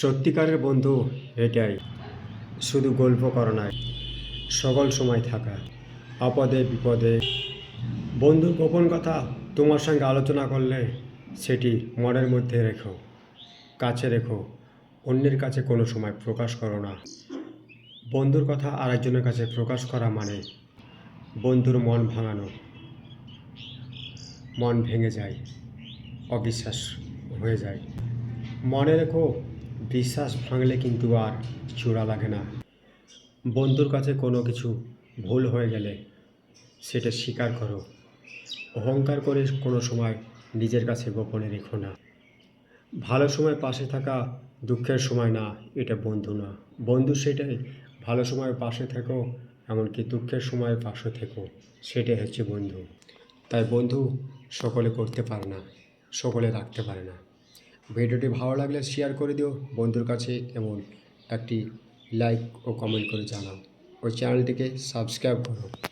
সত্যিকারের বন্ধু এটাই, শুধু গল্প করা নয়, সকল সময় থাকা, আপদে বিপদে। বন্ধুর গোপন কথা তোমার সঙ্গে আলোচনা করলে সেটি মনের মধ্যে রেখো, কাছে রেখো, অন্যের কাছে কোনো সময় প্রকাশ করো না। বন্ধুর কথা আরেকজনের কাছে প্রকাশ করা মানে বন্ধুর মন ভাঙানো। মন ভেঙে যায়, অবিশ্বাস হয়ে যায়। মনে রেখো, বিশ্বাস ভাঙলে কিন্তু আর জোড়া লাগে না। বন্ধুর কাছে কোনো কিছু ভুল হয়ে গেলে সেটা স্বীকার করো। অহংকার করে কোনো সময় নিজের কাছে গোপনে রেখো না। ভালো সময় পাশে থাকা, দুঃখের সময় না, এটা বন্ধু না। বন্ধু সেটাই, ভালো সময় পাশে থেকো, এমনকি দুঃখের সময় পাশে থেকো, সেটাই হচ্ছে বন্ধু। তাই বন্ধু সকলে করতে পারে না, সকলে রাখতে পারে না। ভিডিওটি ভালো লাগলে শেয়ার করে দিও বন্ধুর কাছে, এবং একটি লাইক ও কমেন্ট করে জানাও। ওই চ্যানেলটিকে সাবস্ক্রাইব করো।